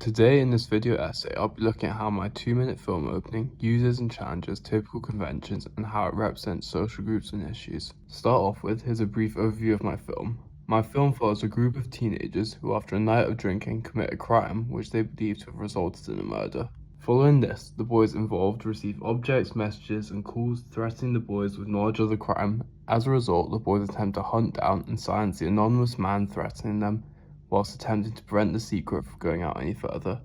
Today in this video essay, I'll be looking at how my 2-minute film opening uses and challenges typical conventions and how it represents social groups and issues. To start off with, here's a brief overview of my film. My film follows a group of teenagers who, after a night of drinking, commit a crime which they believe to have resulted in a murder. Following this, the boys involved receive objects, messages, and calls threatening the boys with knowledge of the crime. As a result, the boys attempt to hunt down and silence the anonymous man threatening them, whilst attempting to prevent the secret from going out any further.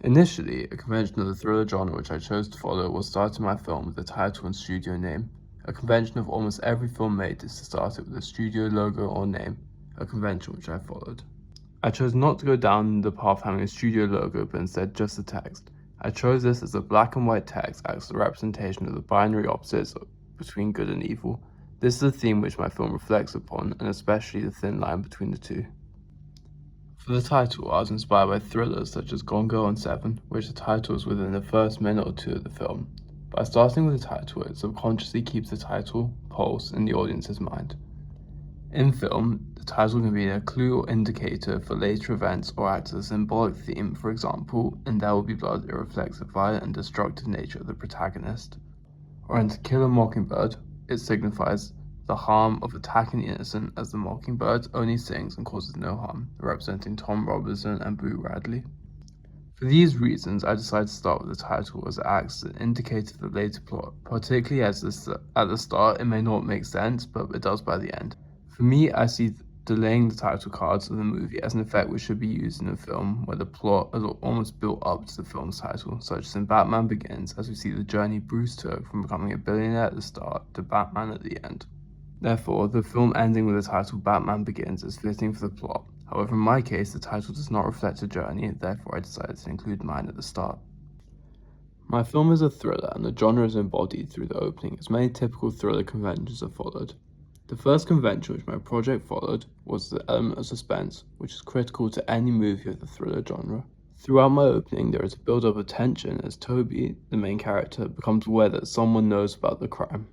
Initially, a convention of the thriller genre which I chose to follow was starting my film with a title and studio name. A convention of almost every film made is to start it with a studio logo or name, a convention which I followed. I chose not to go down the path of having a studio logo, but instead just the text. I chose this as the black and white text acts as a representation of the binary opposites between good and evil. This is a theme which my film reflects upon, and especially the thin line between the two. For the title, I was inspired by thrillers such as Gone Girl and Seven, which the title is within the first minute or two of the film. By starting with the title, it subconsciously keeps the title, pulse, in the audience's mind. In film, the title can be a clue or indicator for later events or act as a symbolic theme. For example, in There Will Be Blood, it reflects the violent and destructive nature of the protagonist. Or in To Kill a Mockingbird, it signifies the harm of attacking the innocent, as the mockingbird only sings and causes no harm, representing Tom Robinson and Boo Radley. For these reasons, I decided to start with the title, as it acts as an indicator for the later plot, particularly as at the start it may not make sense, but it does by the end. For me, I see delaying the title cards of the movie as an effect which should be used in a film where the plot is almost built up to the film's title, such as in Batman Begins, as we see the journey Bruce took from becoming a billionaire at the start to Batman at the end. Therefore, the film ending with the title Batman Begins is fitting for the plot. However, in my case, the title does not reflect a journey, therefore I decided to include mine at the start. My film is a thriller, and the genre is embodied through the opening, as many typical thriller conventions are followed. The first convention which my project followed was the element of suspense, which is critical to any movie of the thriller genre. Throughout my opening, there is a build-up of tension as Toby, the main character, becomes aware that someone knows about the crime.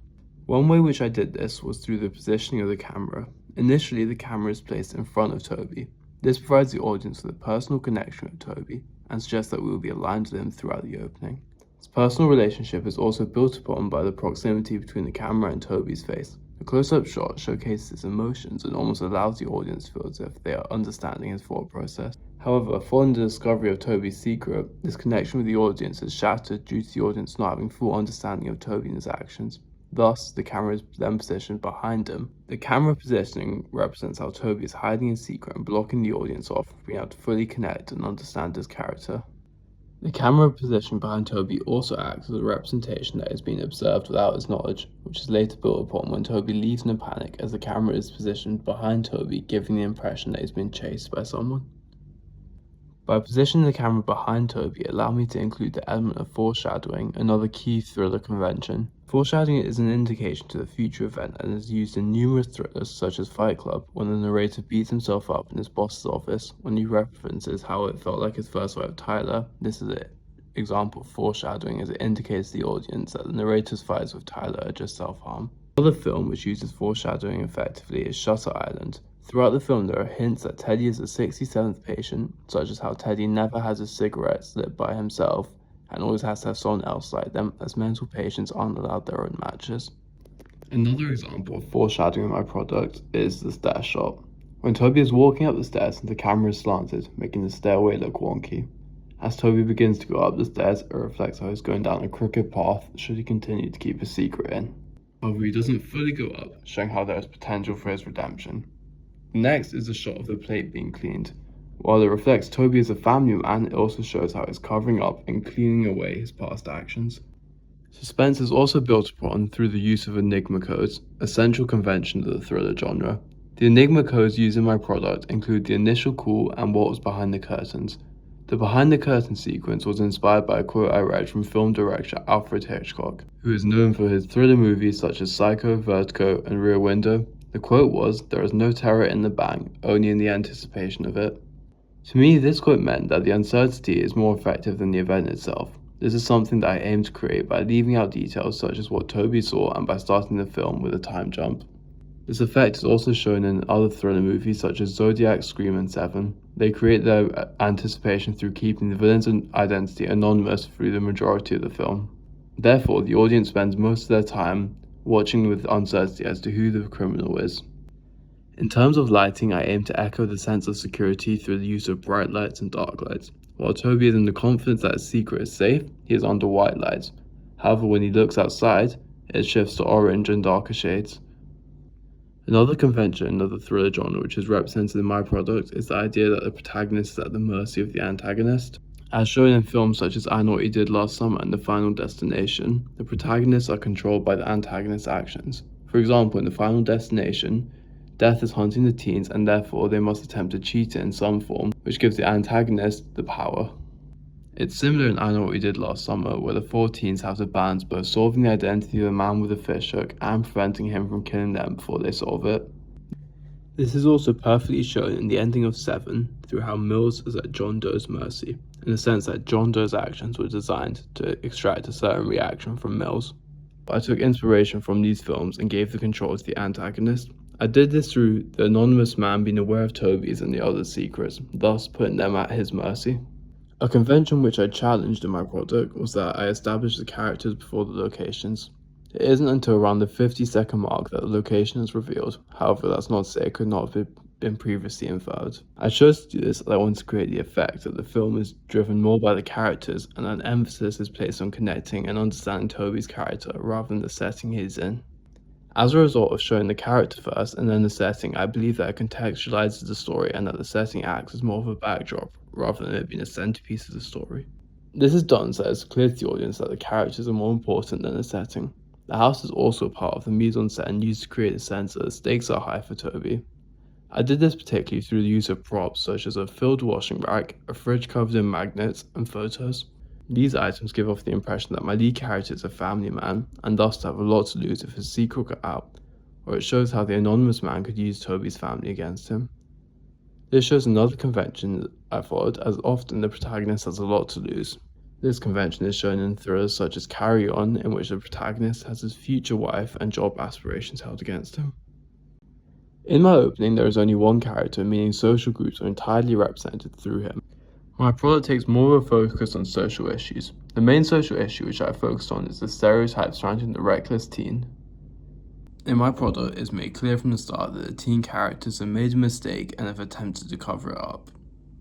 One way which I did this was through the positioning of the camera. Initially, the camera is placed in front of Toby. This provides the audience with a personal connection with Toby and suggests that we will be aligned with him throughout the opening. This personal relationship is also built upon by the proximity between the camera and Toby's face. The close-up shot showcases his emotions and almost allows the audience to feel as if they are understanding his thought process. However, following the discovery of Toby's secret, this connection with the audience is shattered due to the audience not having full understanding of Toby and his actions. Thus, the camera is then positioned behind him. The camera positioning represents how Toby is hiding his secret and blocking the audience off from being able to fully connect and understand his character. The camera position behind Toby also acts as a representation that is being observed without his knowledge, which is later built upon when Toby leaves in a panic, as the camera is positioned behind Toby, giving the impression that he's been chased by someone. By positioning the camera behind Toby, it allowed me to include the element of foreshadowing, another key thriller convention. Foreshadowing is an indication to the future event and is used in numerous thrillers such as Fight Club, when the narrator beats himself up in his boss's office. When he references how it felt like his first fight with Tyler, this is an example of foreshadowing, as it indicates to the audience that the narrator's fights with Tyler are just self-harm. Another film which uses foreshadowing effectively is Shutter Island. Throughout the film, there are hints that Teddy is the 67th patient, such as how Teddy never has a cigarette lit by himself and always has to have someone else light them, as mental patients aren't allowed their own matches. Another example of foreshadowing in my product is the stair shot. When Toby is walking up the stairs, the camera is slanted, making the stairway look wonky. As Toby begins to go up the stairs, it reflects how he's going down a crooked path should he continue to keep his secret in. However, he doesn't fully go up, showing how there is potential for his redemption. Next is a shot of the plate being cleaned. While it reflects Toby as a family man, it also shows how he's covering up and cleaning away his past actions. Suspense is also built upon through the use of Enigma codes, a central convention of the thriller genre. The Enigma codes used in my product include the initial call and what was behind the curtains. The behind the curtain sequence was inspired by a quote I read from film director Alfred Hitchcock, who is known for his thriller movies such as Psycho, Vertigo, and Rear Window. The quote was, "There is no terror in the bang, only in the anticipation of it." To me, this quote meant that the uncertainty is more effective than the event itself. This is something that I aim to create by leaving out details such as what Toby saw and by starting the film with a time jump. This effect is also shown in other thriller movies such as Zodiac, Scream, and Seven. They create their anticipation through keeping the villain's identity anonymous through the majority of the film. Therefore, the audience spends most of their time watching with uncertainty as to who the criminal is. In terms of lighting, I aim to echo the sense of security through the use of bright lights and dark lights. While Toby is in the confidence that his secret is safe, he is under white lights. However, when he looks outside, it shifts to orange and darker shades. Another convention of the thriller genre which is represented in my product is the idea that the protagonist is at the mercy of the antagonist. As shown in films such as I Know What You Did Last Summer and The Final Destination, the protagonists are controlled by the antagonist's actions. For example, in The Final Destination, Death is hunting the teens and therefore they must attempt to cheat it in some form, which gives the antagonist the power. It's similar in I Know What We Did Last Summer, where the 4 teens have to balance both solving the identity of the man with the fish hook and preventing him from killing them before they solve it. This is also perfectly shown in the ending of Seven through how Mills is at John Doe's mercy, in the sense that John Doe's actions were designed to extract a certain reaction from Mills. I took inspiration from these films and gave the control to the antagonist. I did this through the anonymous man being aware of Toby's and the others' secrets, thus putting them at his mercy. A convention which I challenged in my product was that I established the characters before the locations. It isn't until around the 50-second mark that the location is revealed, however that's not to say it could not have been previously inferred. I chose to do this as I wanted to create the effect that the film is driven more by the characters and an emphasis is placed on connecting and understanding Toby's character rather than the setting he's in. As a result of showing the character first and then the setting, I believe that it contextualizes the story and that the setting acts as more of a backdrop rather than it being a centerpiece of the story. This is done so that it's clear to the audience that the characters are more important than the setting. The house is also part of the mise-en-scène used to create a sense that the stakes are high for Toby. I did this particularly through the use of props such as a filled washing rack, a fridge covered in magnets, and photos. These items give off the impression that my lead character is a family man, and thus to have a lot to lose if his secret got out, or it shows how the anonymous man could use Toby's family against him. This shows another convention I followed, as often the protagonist has a lot to lose. This convention is shown in thrillers such as Carry On, in which the protagonist has his future wife and job aspirations held against him. In my opening, there is only one character, meaning social groups are entirely represented through him. My product takes more of a focus on social issues. The main social issue which I focused on is the stereotype surrounding the reckless teen. In my product, it's made clear from the start that the teen characters have made a mistake and have attempted to cover it up.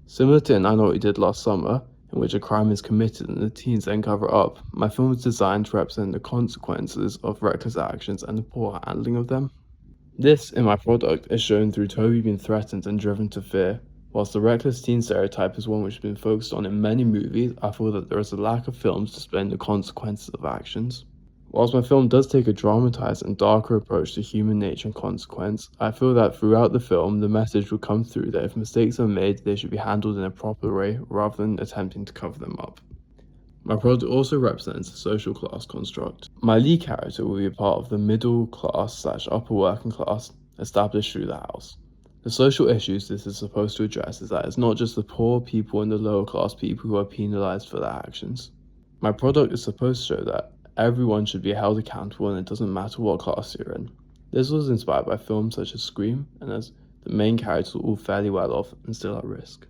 Similar to in I Know What You Did Last Summer, in which a crime is committed and the teens then cover it up, my film was designed to represent the consequences of reckless actions and the poor handling of them. This, in my product, is shown through Toby being threatened and driven to fear. Whilst the reckless teen stereotype is one which has been focused on in many movies, I feel that there is a lack of films displaying the consequences of actions. Whilst my film does take a dramatized and darker approach to human nature and consequence, I feel that throughout the film the message will come through that if mistakes are made, they should be handled in a proper way rather than attempting to cover them up. My product also represents a social class construct. My lead character will be a part of the middle class / upper working class established through the house. The social issues this is supposed to address is that it's not just the poor people and the lower class people who are penalized for their actions. My product is supposed to show that everyone should be held accountable and it doesn't matter what class you're in. This was inspired by films such as Scream, and as the main characters are all fairly well off and still at risk.